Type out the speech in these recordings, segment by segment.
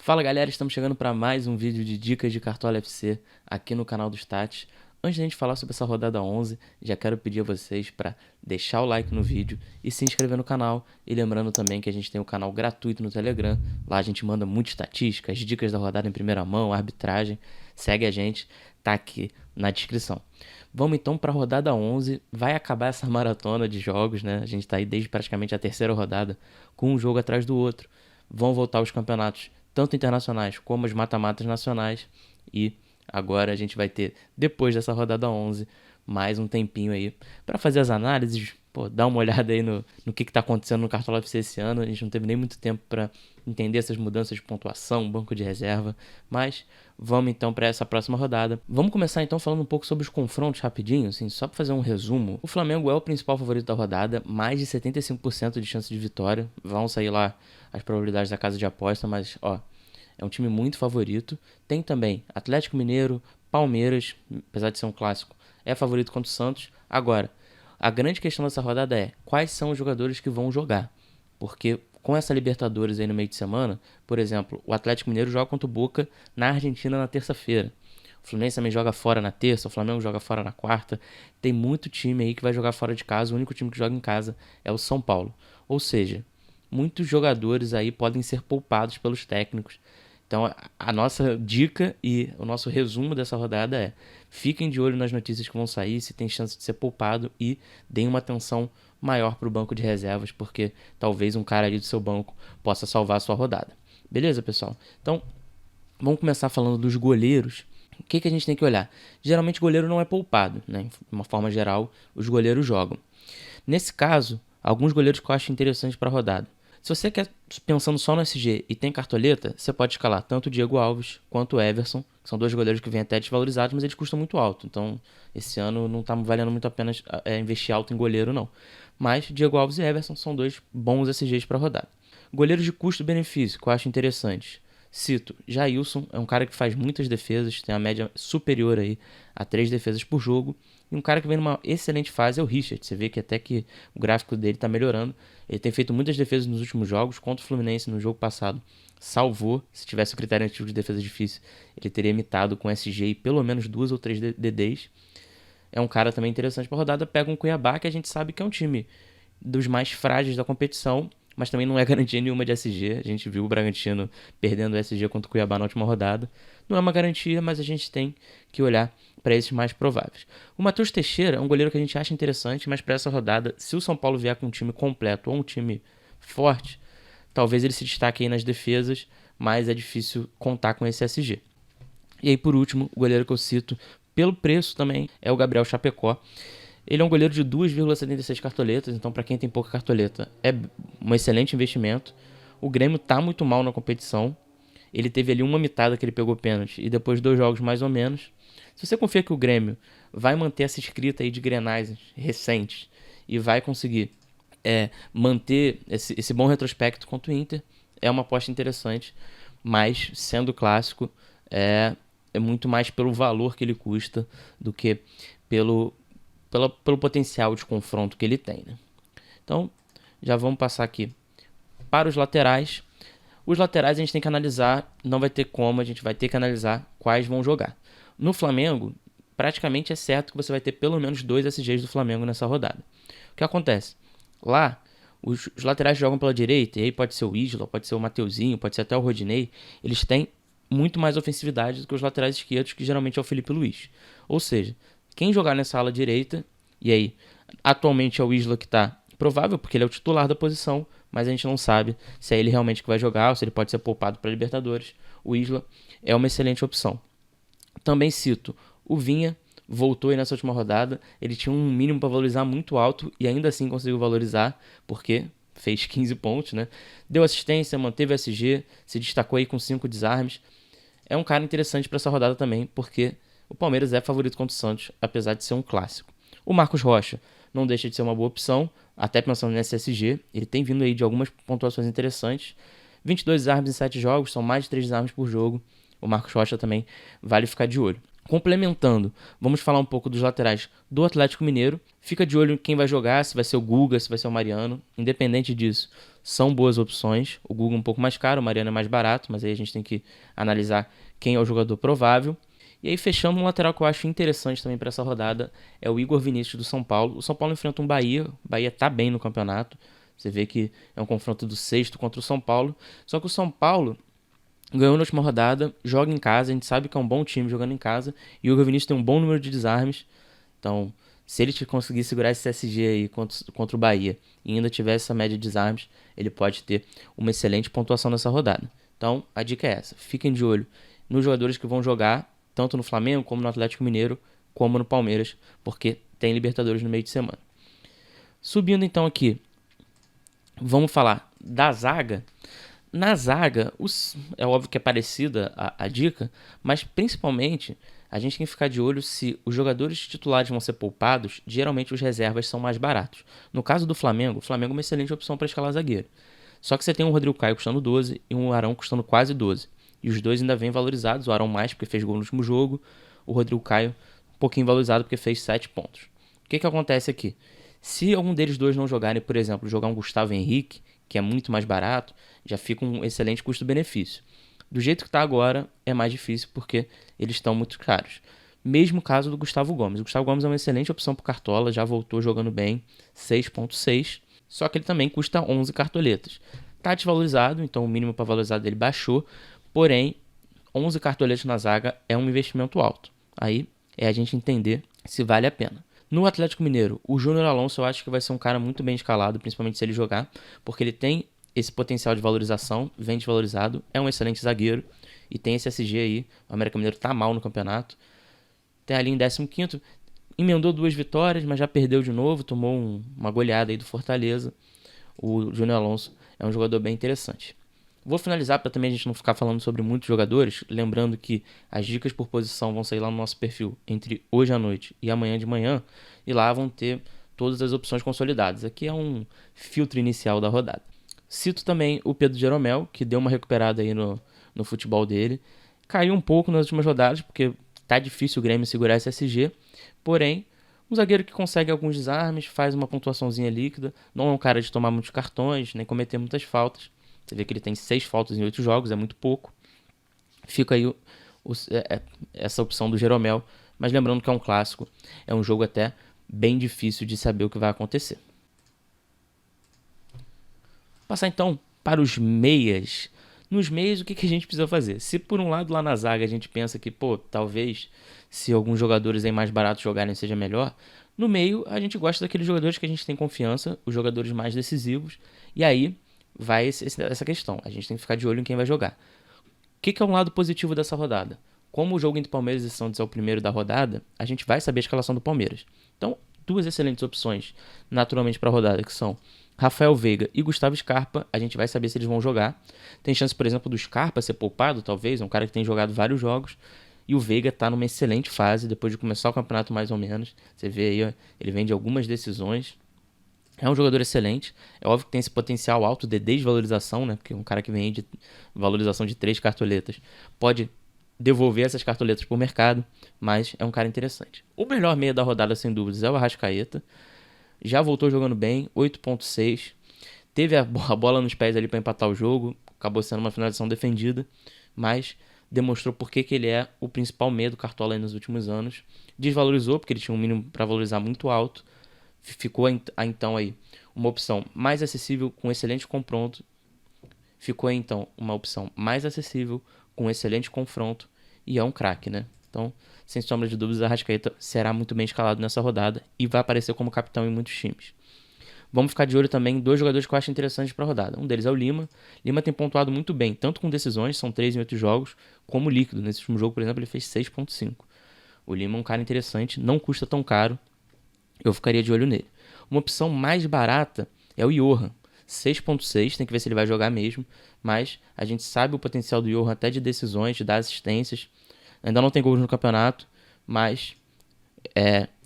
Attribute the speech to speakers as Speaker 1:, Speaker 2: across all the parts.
Speaker 1: Fala galera, estamos chegando para mais um vídeo de dicas de Cartola FC aqui no canal do Stats. Antes de a gente falar sobre essa rodada 11, já quero pedir a vocês para deixar o like no vídeo e se inscrever no canal. E lembrando também que a gente tem um canal gratuito no Telegram, lá a gente manda muita estatística, as dicas da rodada em primeira mão, arbitragem. Segue a gente, tá aqui na descrição. Vamos então para a rodada 11, vai acabar essa maratona de jogos, né? A gente tá aí desde praticamente a terceira rodada, com um jogo atrás do outro. Vão voltar os campeonatos tanto internacionais como os mata-matas nacionais. E agora a gente vai ter, depois dessa rodada 11, mais um tempinho aí para fazer as análises, dar uma olhada aí no que está acontecendo no Cartola FC esse ano. A gente não teve nem muito tempo para entender essas mudanças de pontuação, banco de reserva, mas vamos então para essa próxima rodada. Vamos começar então falando um pouco sobre os confrontos rapidinho, assim, só para fazer um resumo. O Flamengo é o principal favorito da rodada, mais de 75% de chance de vitória. Vão sair lá as probabilidades da casa de aposta, mas é um time muito favorito. Tem também Atlético Mineiro, Palmeiras, apesar de ser um clássico, é favorito contra o Santos. Agora, a grande questão dessa rodada é quais são os jogadores que vão jogar. Porque com essa Libertadores aí no meio de semana, por exemplo, o Atlético Mineiro joga contra o Boca na Argentina na terça-feira. O Fluminense também joga fora na terça, o Flamengo joga fora na quarta. Tem muito time aí que vai jogar fora de casa, o único time que joga em casa é o São Paulo. Ou seja, muitos jogadores aí podem ser poupados pelos técnicos. Então, a nossa dica e o nosso resumo dessa rodada é: fiquem de olho nas notícias que vão sair, se tem chance de ser poupado, e deem uma atenção maior para o banco de reservas, porque talvez um cara ali do seu banco possa salvar a sua rodada. Beleza, pessoal? Então, vamos começar falando dos goleiros. O que a gente tem que olhar? Geralmente, goleiro não é poupado, né? De uma forma geral, os goleiros jogam. Nesse caso, alguns goleiros que eu acho interessantes para a rodada. Se você quer, pensando só no SG e tem cartoleta, você pode escalar tanto o Diego Alves quanto o Everson, que são dois goleiros que vêm até desvalorizados, mas eles custam muito alto. Então, esse ano não está valendo muito a pena investir alto em goleiro, não. Mas Diego Alves e Everson são dois bons SGs para rodar. Goleiros de custo-benefício, que eu acho interessantes. Cito, Jailson é um cara que faz muitas defesas, tem a média superior aí a 3 defesas por jogo. E um cara que vem numa excelente fase é o Richard. Você vê que até que o gráfico dele está melhorando. Ele tem feito muitas defesas nos últimos jogos. Contra o Fluminense no jogo passado, salvou. Se tivesse o critério antigo de defesa difícil, ele teria imitado com SG e pelo menos 2 ou 3 DDs. É um cara também interessante para a rodada. Pega um Cuiabá, que a gente sabe que é um time dos mais frágeis da competição, mas também não é garantia nenhuma de SG. A gente viu o Bragantino perdendo o SG contra o Cuiabá na última rodada. Não é uma garantia, mas a gente tem que olhar para esses mais prováveis. O Matheus Teixeira é um goleiro que a gente acha interessante, mas para essa rodada, se o São Paulo vier com um time completo ou um time forte, talvez ele se destaque aí nas defesas, mas é difícil contar com esse SG. E aí, por último, o goleiro que eu cito pelo preço também é o Gabriel Chapecó. Ele é um goleiro de 2,76 cartoletas, então para quem tem pouca cartoleta é um excelente investimento. O Grêmio tá muito mal na competição. Ele teve ali uma mitada que ele pegou pênalti e depois 2 jogos mais ou menos. Se você confia que o Grêmio vai manter essa escrita aí de grenais recentes e vai conseguir manter esse bom retrospecto contra o Inter, é uma aposta interessante, mas sendo clássico, é muito mais pelo valor que ele custa do que pelo potencial de confronto que ele tem, né? Então, já vamos passar aqui para os laterais. Os laterais a gente tem que analisar, não vai ter como, a gente vai ter que analisar quais vão jogar. No Flamengo, praticamente é certo que você vai ter pelo menos 2 SGs do Flamengo nessa rodada. O que acontece? Lá, os laterais jogam pela direita, e aí pode ser o Isla, pode ser o Mateuzinho, pode ser até o Rodinei. Eles têm muito mais ofensividade do que os laterais esquerdos, que geralmente é o Felipe Luiz. Ou seja, quem jogar nessa ala direita, e aí, atualmente é o Isla que está provável, porque ele é o titular da posição, mas a gente não sabe se é ele realmente que vai jogar ou se ele pode ser poupado para Libertadores. O Isla é uma excelente opção. Também cito o Vinha, voltou aí nessa última rodada, ele tinha um mínimo para valorizar muito alto e ainda assim conseguiu valorizar, porque fez 15 pontos, né? Deu assistência, manteve o SG, se destacou aí com 5 desarmes. É um cara interessante para essa rodada também, porque o Palmeiras é favorito contra o Santos, apesar de ser um clássico. O Marcos Rocha não deixa de ser uma boa opção, até pensando no SSG. Ele tem vindo aí de algumas pontuações interessantes. 22 desarmes em 7 jogos, são mais de 3 desarmes por jogo. O Marcos Rocha também vale ficar de olho. Complementando, vamos falar um pouco dos laterais do Atlético Mineiro. Fica de olho em quem vai jogar, se vai ser o Guga, se vai ser o Mariano. Independente disso, são boas opções. O Guga é um pouco mais caro, o Mariano é mais barato, mas aí a gente tem que analisar quem é o jogador provável. E aí, fechando um lateral que eu acho interessante também para essa rodada, é o Igor Vinícius do São Paulo. O São Paulo enfrenta um Bahia, o Bahia tá bem no campeonato. Você vê que é um confronto do sexto contra o São Paulo. Só que o São Paulo ganhou na última rodada, joga em casa, a gente sabe que é um bom time jogando em casa, e o Igor Vinícius tem um bom número de desarmes, então se ele conseguir segurar esse SG aí contra o Bahia e ainda tiver essa média de desarmes, ele pode ter uma excelente pontuação nessa rodada. Então a dica é essa, fiquem de olho nos jogadores que vão jogar, tanto no Flamengo como no Atlético Mineiro, como no Palmeiras, porque tem Libertadores no meio de semana. Subindo então aqui, vamos falar da zaga. Na zaga, é óbvio que é parecida a dica, mas principalmente a gente tem que ficar de olho se os jogadores titulares vão ser poupados, geralmente os reservas são mais baratos. No caso do Flamengo, o Flamengo é uma excelente opção para escalar zagueiro. Só que você tem um Rodrigo Caio custando 12 e um Arão custando quase 12. E os dois ainda vêm valorizados, o Arão mais porque fez gol no último jogo, o Rodrigo Caio um pouquinho valorizado porque fez 7 pontos. O que acontece aqui? Se algum deles dois não jogarem, por exemplo, jogar um Gustavo Henrique, que é muito mais barato, já fica um excelente custo-benefício. Do jeito que está agora, é mais difícil porque eles estão muito caros. Mesmo caso do Gustavo Gomes. O Gustavo Gomes é uma excelente opção para o Cartola, já voltou jogando bem, 6.6, só que ele também custa 11 cartoletas. Está desvalorizado, então o mínimo para valorizar dele baixou, porém, 11 cartoletas na zaga é um investimento alto. Aí é a gente entender se vale a pena. No Atlético Mineiro, o Júnior Alonso eu acho que vai ser um cara muito bem escalado, principalmente se ele jogar, porque ele tem esse potencial de valorização, vem desvalorizado, é um excelente zagueiro e tem esse SG aí. O América Mineiro tá mal no campeonato, tem ali em 15º, emendou 2 vitórias, mas já perdeu de novo, tomou uma goleada aí do Fortaleza. O Júnior Alonso é um jogador bem interessante. Vou finalizar para também a gente não ficar falando sobre muitos jogadores, lembrando que as dicas por posição vão sair lá no nosso perfil entre hoje à noite e amanhã de manhã, e lá vão ter todas as opções consolidadas. Aqui é um filtro inicial da rodada. Cito também o Pedro Jeromel, que deu uma recuperada aí no futebol dele. Caiu um pouco nas últimas rodadas, porque tá difícil o Grêmio segurar esse SG, porém, um zagueiro que consegue alguns desarmes, faz uma pontuaçõezinha líquida, não é um cara de tomar muitos cartões, nem cometer muitas faltas. Você vê que ele tem 6 faltas em 8 jogos, é muito pouco. Fica aí essa opção do Jeromel, mas lembrando que é um clássico, é um jogo até bem difícil de saber o que vai acontecer. Passar então para os meias. Nos meias, o que a gente precisa fazer? Se por um lado lá na zaga a gente pensa que, talvez se alguns jogadores aí mais baratos jogarem seja melhor, no meio a gente gosta daqueles jogadores que a gente tem confiança, os jogadores mais decisivos, e aí vai essa questão. A gente tem que ficar de olho em quem vai jogar. O que é um lado positivo dessa rodada? Como o jogo entre Palmeiras e Santos é o primeiro da rodada, a gente vai saber a escalação do Palmeiras. Então, 2 excelentes opções, naturalmente, para a rodada, que são Rafael Veiga e Gustavo Scarpa. A gente vai saber se eles vão jogar. Tem chance, por exemplo, do Scarpa ser poupado, talvez, é um cara que tem jogado vários jogos. E o Veiga está numa excelente fase, depois de começar o campeonato mais ou menos. Você vê aí, ó, ele vem de algumas decisões. É um jogador excelente, é óbvio que tem esse potencial alto de desvalorização, né? Porque um cara que vem de valorização de 3 cartoletas pode devolver essas cartoletas para o mercado, mas é um cara interessante. O melhor meia da rodada, sem dúvidas, é o Arrascaeta. Já voltou jogando bem, 8.6. Teve a bola nos pés ali para empatar o jogo, acabou sendo uma finalização defendida, mas demonstrou por que ele é o principal meia do Cartola aí nos últimos anos. Desvalorizou, porque ele tinha um mínimo para valorizar muito alto. Ficou então aí uma opção mais acessível com excelente confronto. Ficou então uma opção mais acessível com excelente confronto e é um craque, né? Então, sem sombra de dúvidas, a Arrascaeta será muito bem escalado nessa rodada e vai aparecer como capitão em muitos times. Vamos ficar de olho também em 2 jogadores que eu acho interessantes para a rodada. Um deles é o Lima. Lima tem pontuado muito bem, tanto com decisões, são 3 em 8 jogos, como líquido. Nesse último jogo, por exemplo, ele fez 6.5. O Lima é um cara interessante, não custa tão caro. Eu ficaria de olho nele. Uma opção mais barata é o Johan. 6.6, tem que ver se ele vai jogar mesmo. Mas a gente sabe o potencial do Johan até de decisões, de dar assistências. Ainda não tem gols no campeonato, mas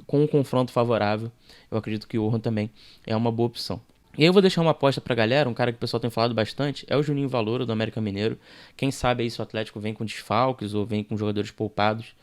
Speaker 1: com um confronto favorável, eu acredito que o Johan também é uma boa opção. E aí eu vou deixar uma aposta pra galera, um cara que o pessoal tem falado bastante, é o Juninho Valora, do América Mineiro. Quem sabe aí se o Atlético vem com desfalques ou vem com jogadores poupados,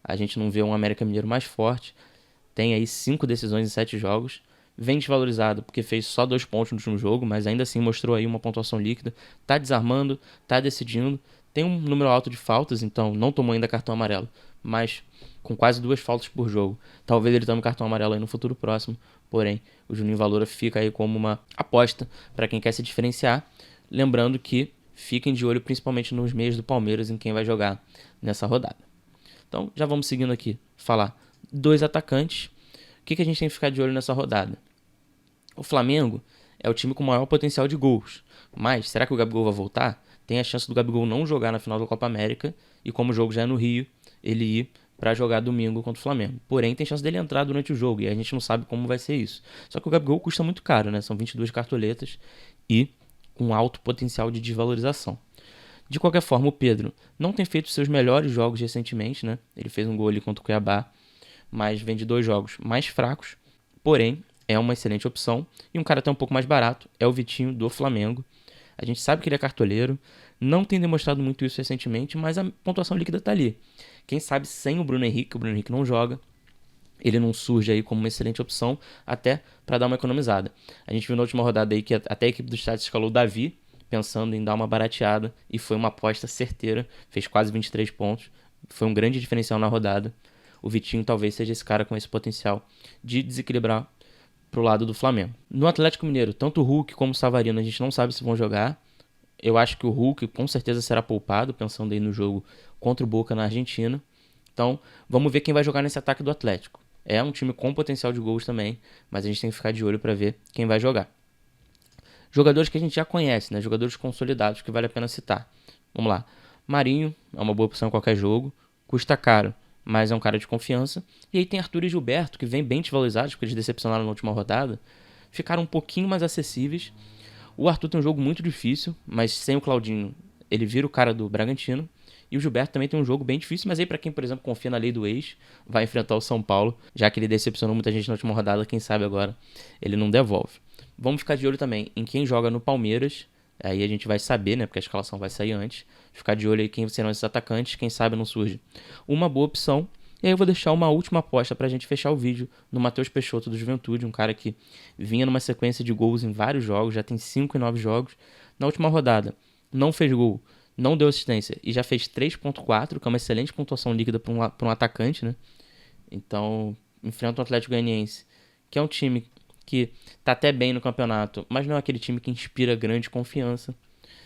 Speaker 1: A gente não vê um América Mineiro mais forte. Tem aí 5 decisões em 7 jogos. Vem desvalorizado porque fez só 2 pontos no último jogo, mas ainda assim mostrou aí uma pontuação líquida. Tá desarmando, tá decidindo. Tem um número alto de faltas, então não tomou ainda cartão amarelo, mas com quase 2 faltas por jogo. Talvez ele tome cartão amarelo aí no futuro próximo, porém o Juninho Valora fica aí como uma aposta para quem quer se diferenciar. Lembrando que fiquem de olho principalmente nos meios do Palmeiras em quem vai jogar nessa rodada. Então já vamos seguindo aqui, falar 2 atacantes. O que a gente tem que ficar de olho nessa rodada? O Flamengo é o time com maior potencial de gols, mas será que o Gabigol vai voltar? Tem a chance do Gabigol não jogar na final da Copa América e como o jogo já é no Rio, ele ir para jogar domingo contra o Flamengo. Porém, tem chance dele entrar durante o jogo e a gente não sabe como vai ser isso. Só que o Gabigol custa muito caro, né? São 22 cartoletas e um alto potencial de desvalorização. De qualquer forma, o Pedro não tem feito seus melhores jogos recentemente, né? Ele fez um gol ali contra o Cuiabá, mas vem de 2 jogos mais fracos. Porém, é uma excelente opção. E um cara até um pouco mais barato é o Vitinho do Flamengo. A gente sabe que ele é cartoleiro, não tem demonstrado muito isso recentemente, mas a pontuação líquida tá ali. Quem sabe sem o Bruno Henrique não joga, ele não surge aí como uma excelente opção, até para dar uma economizada. A gente viu na última rodada aí que até a equipe do Stats escalou o Davi, pensando em dar uma barateada, e foi uma aposta certeira, fez quase 23 pontos, foi um grande diferencial na rodada. O Vitinho talvez seja esse cara com esse potencial de desequilibrar pro lado do Flamengo. No Atlético Mineiro, tanto o Hulk como o Savarino a gente não sabe se vão jogar. Eu acho que o Hulk com certeza será poupado, pensando aí no jogo contra o Boca na Argentina. Então, vamos ver quem vai jogar nesse ataque do Atlético. É um time com potencial de gols também, mas a gente tem que ficar de olho para ver quem vai jogar. Jogadores que a gente já conhece, né? Jogadores consolidados que vale a pena citar. Vamos lá. Marinho é uma boa opção em qualquer jogo. Custa caro, mas é um cara de confiança. E aí tem Arthur e Gilberto, que vem bem desvalorizados, porque eles decepcionaram na última rodada. Ficaram um pouquinho mais acessíveis. O Arthur tem um jogo muito difícil, mas sem o Claudinho, ele vira o cara do Bragantino. E o Gilberto também tem um jogo bem difícil, mas aí para quem, por exemplo, confia na lei do ex, vai enfrentar o São Paulo, já que ele decepcionou muita gente na última rodada, quem sabe agora ele não devolve. Vamos ficar de olho também em quem joga no Palmeiras. Aí a gente vai saber, né? Porque a escalação vai sair antes. Ficar de olho aí quem serão esses atacantes, quem sabe não surge uma boa opção. E aí eu vou deixar uma última aposta pra gente fechar o vídeo no Matheus Peixoto do Juventude, um cara que vinha numa sequência de gols em vários jogos, já tem 5 em 9 jogos. Na última rodada, não fez gol, não deu assistência e já fez 3.4, que é uma excelente pontuação líquida para um atacante, né? Então, enfrenta o Atlético Goianiense, que é um time que tá até bem no campeonato, mas não é aquele time que inspira grande confiança.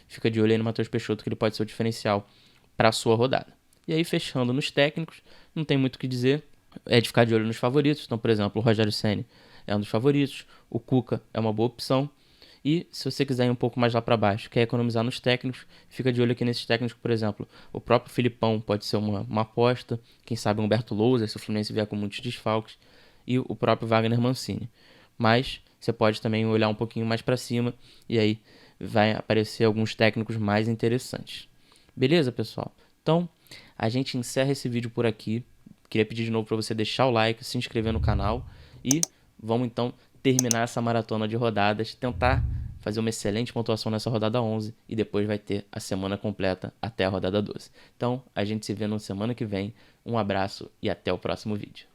Speaker 1: Fica de olho aí no Matheus Peixoto, que ele pode ser o diferencial para a sua rodada. E aí, fechando nos técnicos, não tem muito o que dizer. É de ficar de olho nos favoritos. Então, por exemplo, o Rogério Ceni é um dos favoritos. O Cuca é uma boa opção. E se você quiser ir um pouco mais lá para baixo, quer economizar nos técnicos, fica de olho aqui nesses técnicos, por exemplo. O próprio Filipão pode ser uma aposta. Quem sabe o Humberto Lousa, se o Fluminense vier com muitos desfalques. E o próprio Wagner Mancini. Mas você pode também olhar um pouquinho mais para cima e aí vai aparecer alguns técnicos mais interessantes. Beleza, pessoal? Então, a gente encerra esse vídeo por aqui. Queria pedir de novo para você deixar o like, se inscrever no canal e vamos então terminar essa maratona de rodadas, tentar fazer uma excelente pontuação nessa rodada 11 e depois vai ter a semana completa até a rodada 12. Então, a gente se vê na semana que vem. Um abraço e até o próximo vídeo.